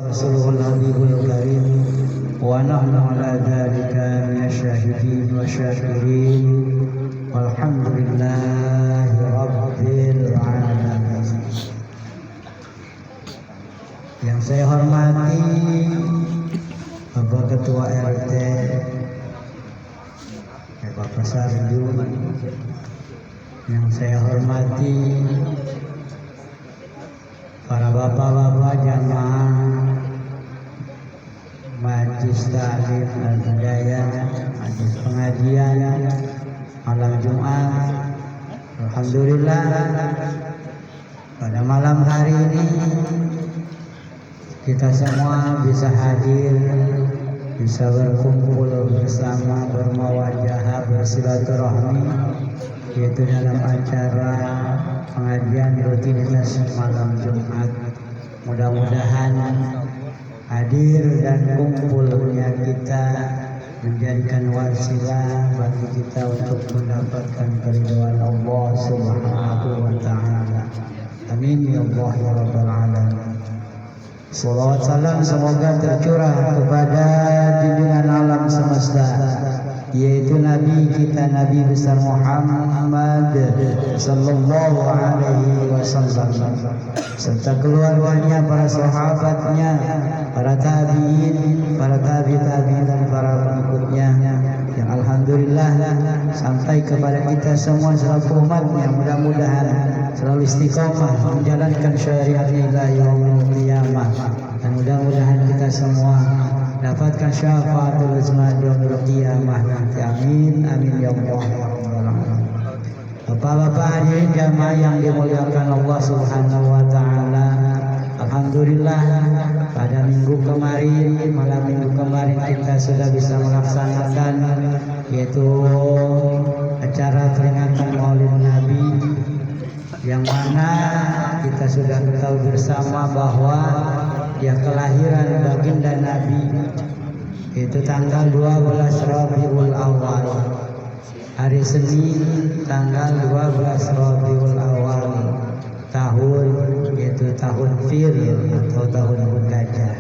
Rasulul Habibul Karim wa nahnu ala dzalika minasyahidin wa syakirin walhamdulillahi rabbil alamin. Yang saya hormati Bapak Ketua RT Bapak Sarju, yang saya hormati para bapak-bapak jamaah Majelis Ta'lim Al-Hidayah, Majelis Pengajian malam Jumat. Alhamdulillah pada malam hari ini kita semua bisa hadir, bisa berkumpul bersama, bermawadah, bersilaturahmi, yaitu dalam acara pengajian rutinitas malam Jumat. Mudah-mudahan hadir dan kumpulnya kita menjadikan wasilah bagi kita untuk mendapatkan keridhaan Allah Subhanahu wa taala. Amin ya Allah ya rabbal alamin. Salawat salam semoga tercurah kepada junjungan alam semesta, yaitu Nabi kita Nabi besar Muhammad sallallahu alaihi wasallam, serta keluarganya, para sahabatnya, para tabi'in, para tabi'in dan para pengikutnya, yang alhamdulillah sampai kepada kita semua selaku umatnya. Mudah-mudahan selalu istiqomah menjalankan syariatnya ila yaumil qiyamah, dan mudah-mudahan kita semua dapatkan syafaatul uzma yaumil qiyamah nanti. Amin amin ya Allah ya rabbal alamin. Bapak-bapak hadirin jamaah yang dimuliakan Allah Subhanahu wa taala, alhamdulillah pada minggu kemarin, malam minggu kemarin kita sudah bisa melaksanakan yaitu acara peringatan Maulid Nabi, yang mana kita sudah tahu bersama bahwa ya kelahiran baginda Nabi itu tanggal 12 Rabiul Awal, hari Senin tanggal 12 Rabiul Awal tahun, yaitu tahun Fil atau tahun gajah.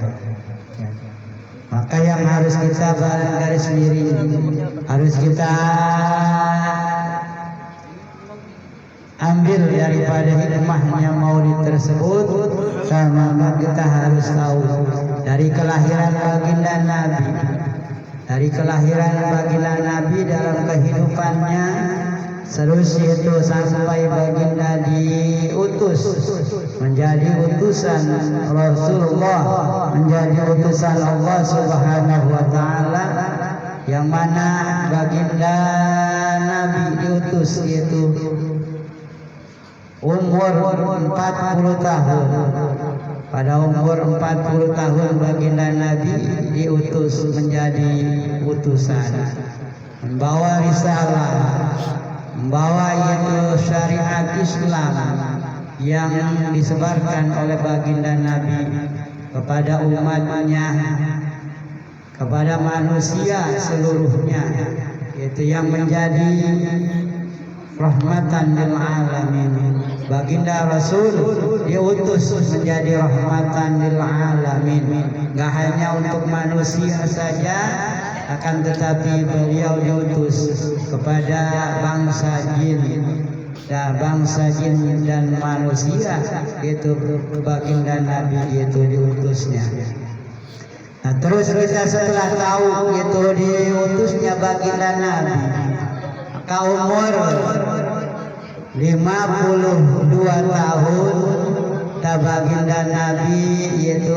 Maka yang harus kita garis miring, harus kita ambil daripada hikmahnya maulid tersebut, maka kita harus tahu dari kelahiran baginda Nabi, dari kelahiran baginda Nabi dalam kehidupannya, terus itu sampai baginda diutus menjadi utusan Rasulullah, menjadi utusan Allah Subhanahu wa taala, yang mana baginda Nabi diutus itu umur 40 tahun. Pada umur 40 tahun baginda Nabi diutus menjadi utusan, membawa risalah, membawa itu syariat Islam yang disebarkan oleh baginda Nabi kepada umatnya, kepada manusia seluruhnya, itu yang menjadi rahmatan lil alamin. Baginda Rasul diutus menjadi rahmatan lil alamin, gak hanya untuk manusia saja, akan tetapi beliau diutus kepada bangsa jin dan manusia, itu baginda Nabi itu diutusnya. Nah, terus kita setelah tahu itu diutusnya baginda Nabi, maka umur 52 tahun baginda Nabi yaitu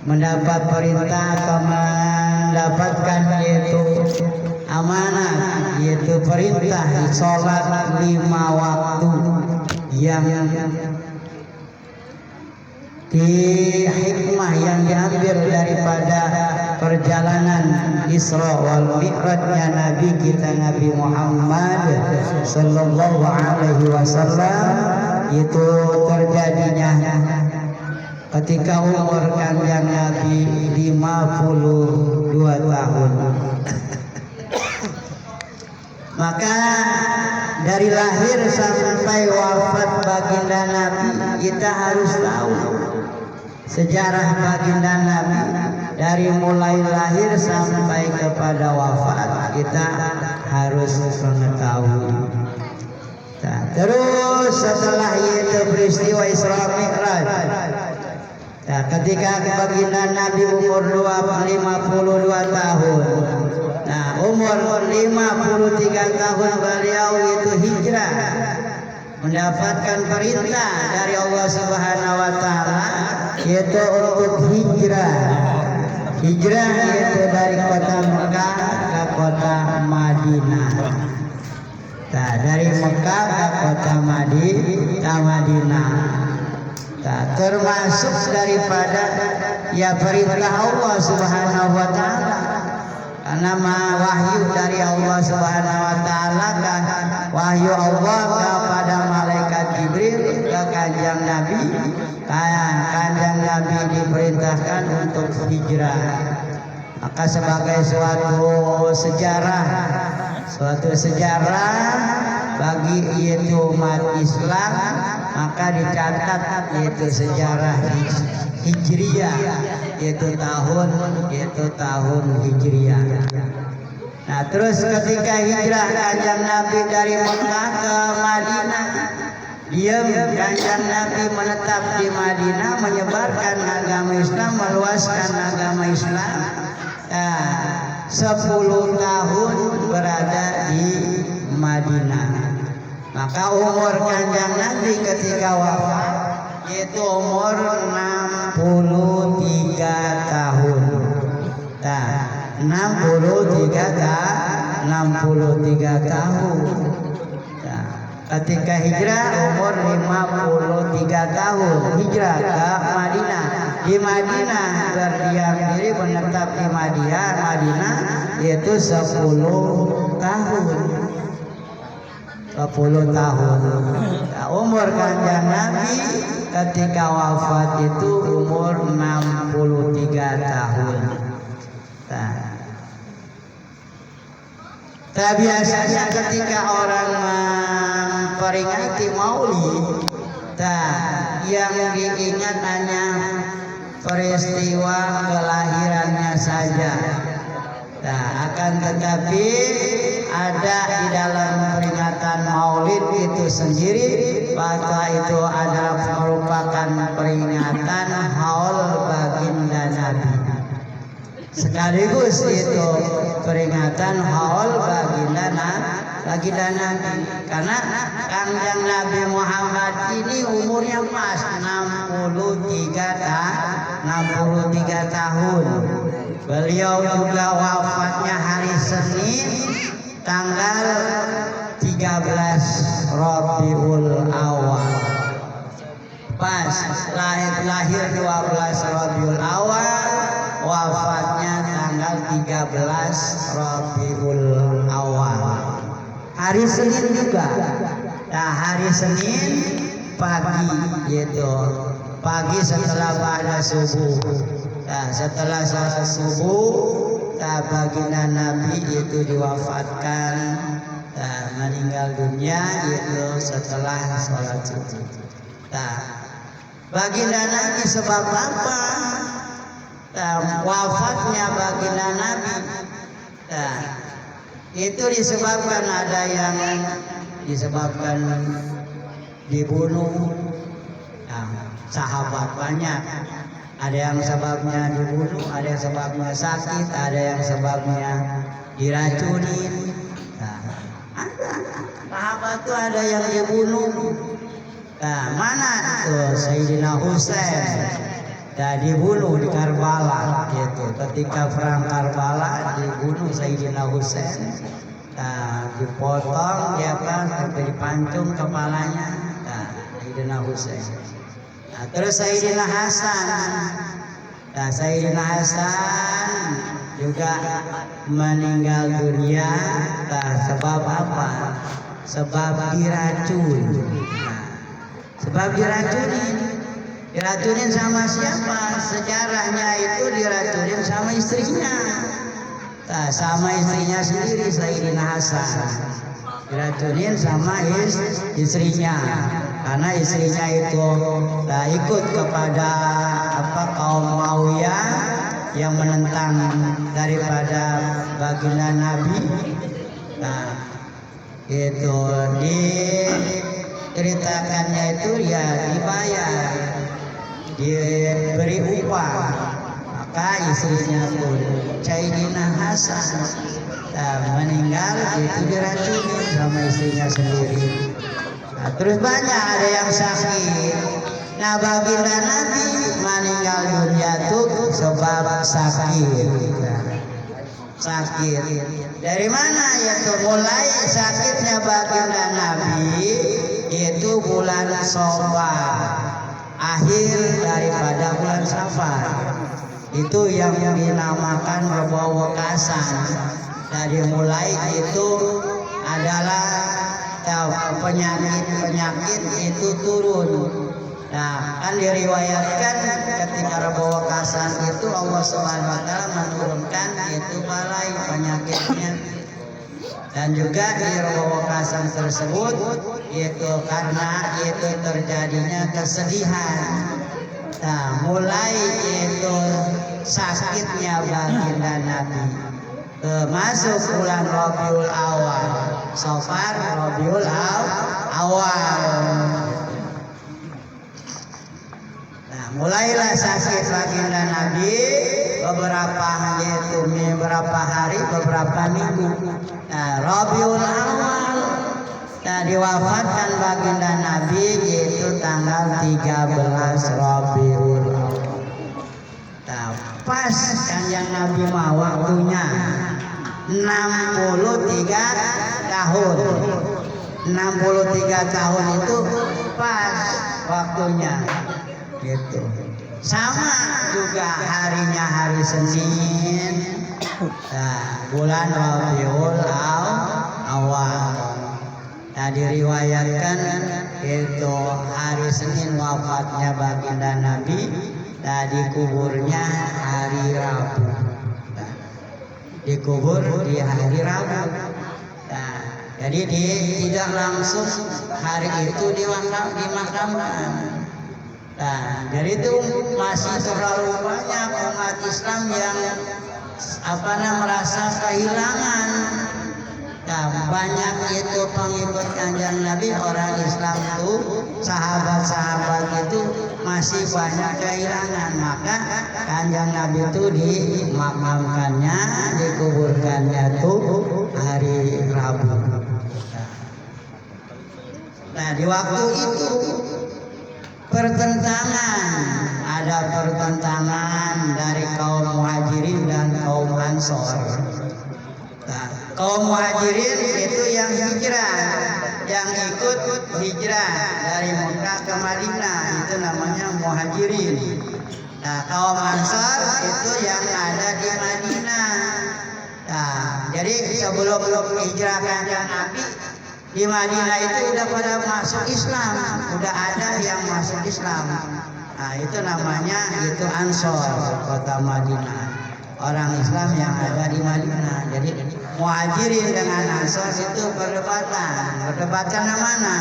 mendapat perintah atau mendapatkan yaitu amanah, yaitu perintah sholat 5 waktu, yang di hikmah yang diambil daripada perjalanan Isra wal Mi'rajnya Nabi kita Nabi Muhammad sallallahu alaihi wasallam, itu terjadinya ketika umur kanjeng Nabi 52 tahun. Maka dari lahir sampai wafat baginda Nabi kita harus tahu sejarah baginda Nabi dari mulai lahir sampai kepada wafat kita harus mengetahui. Nah, terus setelah itu peristiwa Isra Mi'raj. Nah, ketika baginda Nabi umur 52 tahun. Nah, umur 53 tahun beliau itu hijrah, mendapatkan perintah dari Allah Subhanahu wa taala yaitu untuk hijrah. Hijrah yaitu dari kota Mekah ke kota Madinah. Nah, dari Mekah ke kota Madinah. Nah, termasuk daripada ya perintah Allah Subhanahu wa taala. Karena wahyu dari Allah Subhanahu wa taala kan wahyu Allah kepada malaikat Jibril ke kanjeng Nabi. Kanjeng Nabi diperintahkan untuk hijrah. Maka sebagai suatu sejarah bagi itu umat Islam, maka dicatat yaitu sejarah Hijriyah, yaitu tahun Hijriyah. Nah, terus ketika hijrah kanjeng Nabi dari Mekah ke Madinah, kanjeng Nabi menetap di Madinah, menyebarkan agama Islam, meluaskan agama Islam. 10 tahun berada di Madinah. Maka umur kanjeng Nabi ketika wafat yaitu umur 63 tahun. Nah, 63 tahun. Nah, ketika hijrah umur 53 tahun, hijrah ke Madinah. Di Madinah berdiam diri, menetap di Madinah yaitu 10 tahun. 10 tahun. Nah, umur kanjeng Nabi ketika wafat itu umur 63 tahun. Nah, biasanya ketika orang memperingati Maulid, yang diingat hanya peristiwa kelahirannya saja. Nah, akan tetapi ada di dalam peringatan Maulid itu sendiri, maka itu adalah merupakan peringatan haul baginda Nabi. Sekaligus itu peringatan haul baginda Nabi. Karena kanjeng Nabi Muhammad ini umurnya pas 63 tahun. Beliau juga wafatnya hari Senin tanggal 13 Rabiul Awal. Pas lahir 12 Rabiul Awal, wafatnya tanggal 13 Rabiul Awal. Hari Senin juga. Nah, hari Senin pagi setelah ba'da subuh. Nah, setelah salat subuh, baginda Nabi itu diwafatkan, meninggal dunia itu setelah salat subuh. Nah, baginda Nabi sebab apa? Wafatnya baginda Nabi itu disebabkan ada yang disebabkan dibunuh. Sahabat banyak. Ada yang sebabnya dibunuh, ada yang sebabnya sakit, ada yang sebabnya diracunin. Sahabat itu ada yang dibunuh. Mana itu Sayyidina Husain? Dibunuh di Karbala gitu. Ketika perang Karbala dibunuh Sayyidina Husain. Dipotong sampai dipancung kepalanya. Sayyidina Husain. Terus Sayyidina Hasan. Sayyidina Hasan juga meninggal dunia. Sebab apa? Sebab diracun. Sebab diracunin sama siapa? Sejarahnya itu diracunin sama istrinya. Sama istrinya sendiri, Sayyidina Hasan. Diracunin sama istrinya. karena istrinya itu ikut kepada kaum Muawiyah yang menentang daripada baginda Nabi. Nah, itu diceritakannya itu ya dibayar, diberi upah. Maka istrinya pun Sayyidina Hasan meninggal itu diracuni sama istrinya sendiri. Nah, terus banyak ada yang sakit. Nah, baginda Nabi meninggal dunia itu sebab sakit. Sakit. Dari mana yaitu mulai sakitnya baginda Nabi itu bulan Syawal, akhir daripada bulan Safar. Itu yang dinamakan Rabiul Waqasan. Dari mulai itu adalah penyakit itu turun. Nah, kan diriwayatkan ketika Rabiul Waqasan itu Allah Subhanahu wa taala menurunkan itu balai penyakitnya. Dan juga di Rabiul Waqasan tersebut itu karena itu terjadinya kesedihan. Nah, mulai itu sakitnya baginda Nabi masuk bulan Rabiul Awal, Safar, Rabiul Awal. Nah, mulailah sakit baginda Nabi beberapa hari, beberapa minggu. Nah, Rabiul Awal. Nah, diwafatkan baginda Nabi yaitu tanggal 13 Rabiul Awal. Nah, pas Kanjeng Nabi mah waktunya 63 tahun. 63 tahun itu pas waktunya gitu. Sama juga harinya hari Senin. Nah, bulan Rabiul Awal. Nah, diriwayatkan itu hari Senin wafatnya baginda Nabi. Nah, dikuburnya hari Rabu. Nah, dikubur di hari Rabu. Nah, jadi tidak langsung hari itu dimakamkan. Nah, jadi itu masih terlalu banyak umat Islam yang merasa kehilangan. Nah, banyak itu pengikut Kanjeng Nabi, orang Islam itu, sahabat-sahabat itu masih banyak kehilangan. Maka Kanjeng Nabi itu dimakamkannya, dikuburkannya itu hari Rabu. Nah, di waktu itu ada pertentangan dari kaum Muhajirin dan kaum Ansor. Nah, kaum Muhajirin itu yang hijrah, yang ikut hijrah dari Mekah ke Madinah, itu namanya Muhajirin. Nah, kaum Ansor itu yang ada di Madinah. Nah, jadi sebelum hijrah Kanjeng Nabi di Madinah itu udah pada masuk Islam, udah ada yang masuk Islam. Nah, itu namanya itu Ansor, kota Madinah. Orang Islam yang ada di Madinah. Jadi Muhajirin dengan Ansor itu perdebatan mana?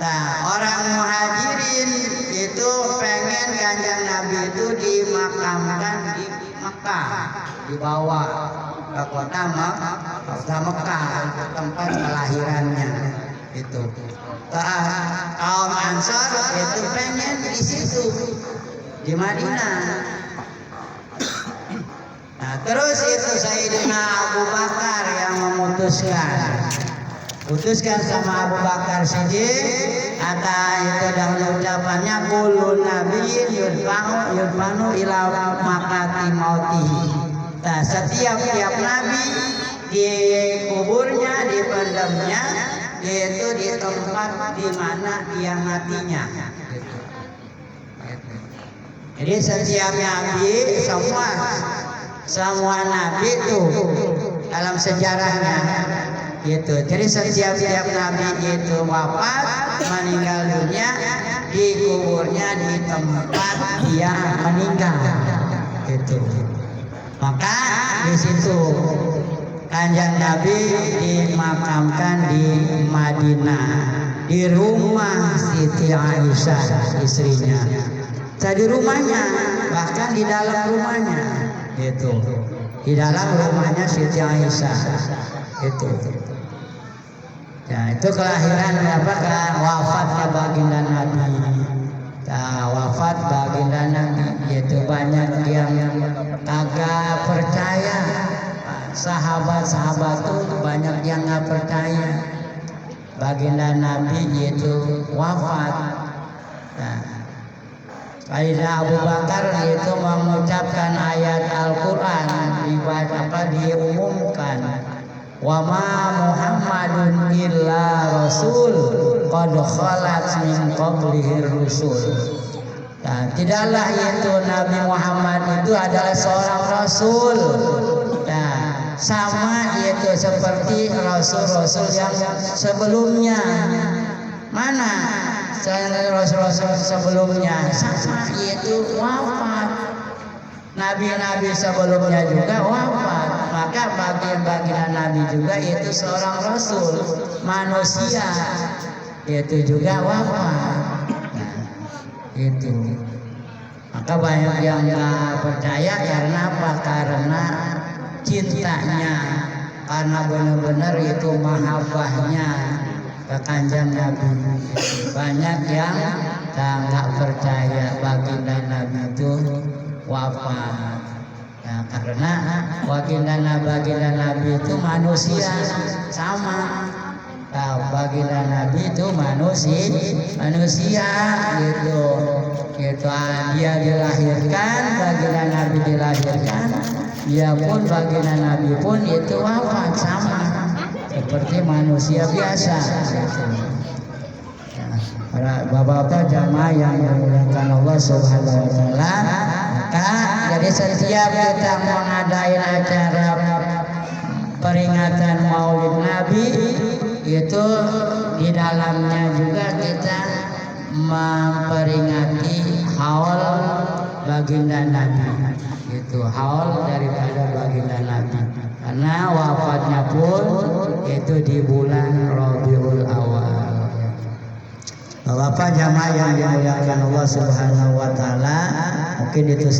Nah, orang Muhajirin itu pengen Kanjeng Nabi itu dimakamkan di Mekah, dibawa ke kota Mekah, tempat kelahirannya itu. Kaum Ansor itu pengen di situ, di Madinah. Nah, terus itu Sayyidina Abu Bakar yang memutuskan sama Abu Bakar Siddiq, kata itu dan ucapannya kullu nabiyyin yudfanu ila makati mauti. Nah, setiap nabi dikuburnya, dipendamnya yaitu di tempat di mana dia matinya. Jadi setiap nabi, semua nabi itu dalam sejarahnya gitu. Jadi setiap nabi itu wafat, meninggal dunia, dikuburnya di tempat dia meninggal gitu. Maka di situ Kanjeng Nabi dimakamkan di Madinah. di rumah Siti Aisyah istrinya. Di rumahnya, bahkan di dalam rumahnya itu. Di dalam rumahnya Siti Aisyah itu. Ya, itu kelahiran wafatnya baginda Nabi. Wafat baginda Nabi itu banyak yang kagak percaya. Sahabat-sahabat tuh banyak yang nggak percaya baginda Nabi itu wafat. Sayyidina Abu Bakar itu mengucapkan ayat Al-Quran diumumkan, wa ma Muhammadun illa rasul qad khalat min qablihi rusul. Tidaklah itu Nabi Muhammad itu adalah seorang rasul. Sama itu seperti rasul-rasul yang sebelumnya. Mana rasul-rasul sebelumnya? Sama itu wafat. Nabi-nabi sebelumnya juga wafat. Maka bagian-bagian Nabi juga itu seorang rasul manusia, itu juga wafat. Itu. Maka banyak yang nggak percaya karena apa? Karena cintanya, karena benar-benar itu mahabbahnya ke Kanjeng Nabi. Banyak yang nggak percaya baginda Nabi itu wafat. Karena baginda Nabi itu manusia sama. Baginda Nabi itu manusia gitu. Dia dilahirkan, baginda Nabi dilahirkan. Ya pun baginda Nabi pun itu wafat sama seperti manusia biasa. Para bapak-bapak jamaah yang dimuliakan Allah Subhanahu wa taala, jadi setiap kita mengadain acara peringatan Maulid Nabi itu di dalamnya juga kita memperingati haul baginda Nabi. Itu haul daripada baginda Nabi. Karena wafatnya pun itu di bulan Rabiul Awal. Bapak jamaah yang dimuliakan Allah Subhanahu wa taala, mungkin itu